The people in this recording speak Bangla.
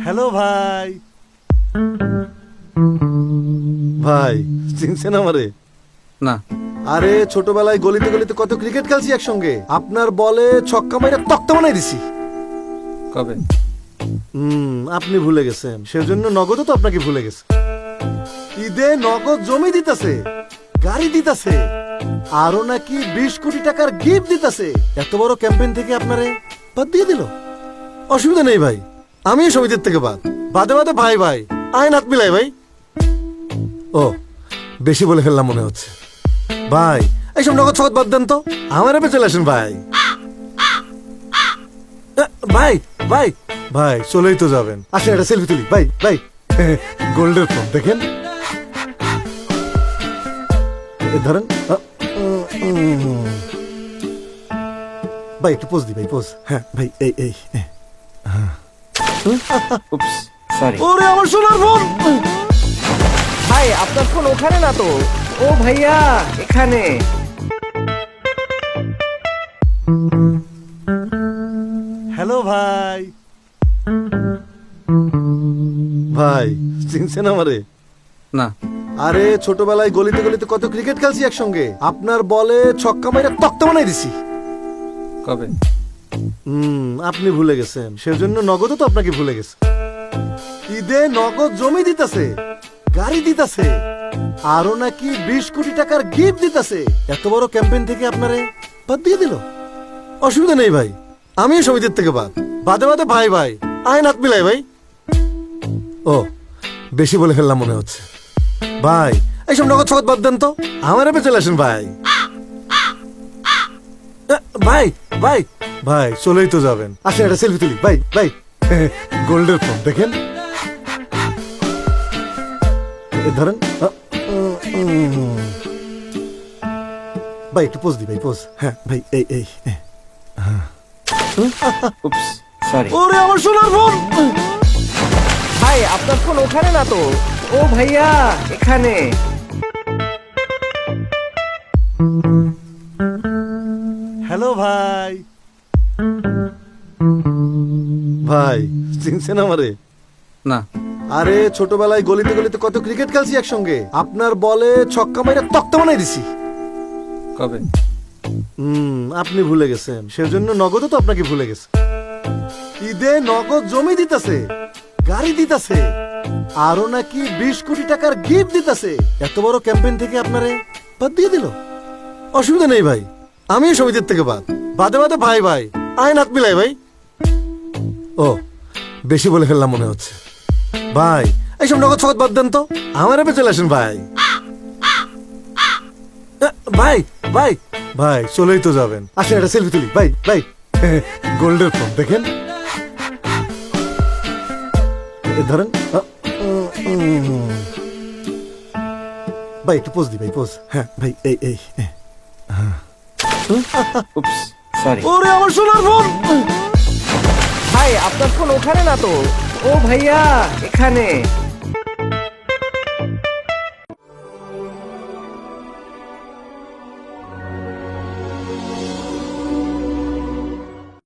হ্যালো ভাই। ভাই চিনছেন আমারে? না। আরে ছোটবেলায় গলিতে গলিতে কত ক্রিকেট খেলছি একসঙ্গে। আপনার বলে ছক্কা মাইরা তক্তা বানাই দিছি। কবে? আপনি ভুলে গেছেন, সেজন্য নগদও তো আপনাকে ভুলে গেছে। ঈদে নগদ জমি দিতেছে, গাড়ি দিতেছে, আরো নাকি 20 কোটি টাকার গিফট দিতেছে। এত বড় ক্যাম্পেইন থেকে আপনারে বাদ দিয়ে দিল। অসুবিধা নেই ভাই, আমি সমিতির থেকে বাদে বাদে ভাই ভাই আইন হাত মিলাই ভাই। ও বেশি বলে ফেললাম মনে হচ্ছে। ভাই এইসব নগদ ছগদ বাদ দেন তো, আমার এপে চলে আসেন ভাই। ভাই ভাই ভাই চলেই তো যাবেন, আসেন একটা সেলফি তুলি ভাই। ভাই গোল্ডের ফোন দেখেন, ধরেন ভাই একটু পোজ দি ভাই, পোজ। হ্যাঁ ভাই এই এই উপস, সরি। ওরে আমার সোনার ফোন। ভাই আপনার ফোন ওখানে না তো। ও ভাইয়া এখানে। হ্যালো ভাই। ভাই চিনছেন আমারে? না। আরে ছোটবেলায় গলিতে গলিতে কত ক্রিকেট খেলছি একসঙ্গে। আপনার বলে ছক্কা মাইরা তক্তা বানাই দিছি। কবে? আপনি ভুলে গেছেন, সেজন্য নগদও তো আপনাকে ভুলে গেছে। ঈদে নগদ জমি দিতেছে, গাড়ি দিতেছে, আরো নাকি 20 কোটি টাকার গিফট দিতেছে। এত বড় ক্যাম্পেইন থেকে আপনারে বাদ দিয়ে দিল। অসুবিধা নেই ভাই, আমি সমিতির থেকে বাদে বাদে ভাই ভাই আইন হাত মিলাই ভাই। ও বেশি বলে ফেললাম মনে হচ্ছে। ভাই এইসব নগদ ছগদ বাদ দেন তো, আমার এপে চলে আসেন ভাই। ভাই ভাই ভাই চলেই তো যাবেন, আসেন একটা সেলফি তুলি ভাই। ভাই গোল্ডের ফোন দেখেন, ধরেন ভাই একটু পোজ দি ভাই, পোজ। হ্যাঁ ভাই এই এই উপস, সরি। ওরে আমার সোনার ফোন। ভাই আপনার ফোন ওখানে না তো। ও ভাইয়া এখানে। হ্যালো ভাই। ভাই চিনছেন আমারে? না। আরে ছোটবেলায় গলিতে গলিতে কত ক্রিকেট খেলছি একসঙ্গে। আপনার বলে ছক্কা মাইরা তক্তা বানাই দিছি। কবে? আপনি ভুলে গেছেন, সেজন্য নগদও তো আপনাকে ভুলে গেছে। ঈদে নগদ জমি দিতেছে, গাড়ি দিতেছে, আরো নাকি 20 কোটি টাকার গিফট দিতেছে। এত বড় ক্যাম্পেইন থেকে আপনারে বাদ দিয়ে দিল। অসুবিধা নেই ভাই, আমি সমিতির থেকে বাদে বাদে ভাই ভাই আইন হাত মিলাই ভাই। ও বেশি বলে ফেললাম মনে হচ্ছে। ভাই এইসব নগদ ছগদ বাদ দেন তো, আমার এপে চলে আসেন ভাই। ভাই ভাই ভাই চলেই তো যাবেন, আসেন একটা সেলফি তুলি ভাই। ভাই গোল্ডের ফোন দেখেন, ধরেন ভাই একটু পোজ দি ভাই, পোজ। হ্যাঁ ভাই এই এই উপস, সরি। ওরে আমার সোনার ফোন। ভাই আপনার ফোন ওখানে না তো। ও ভাইয়া এখানে।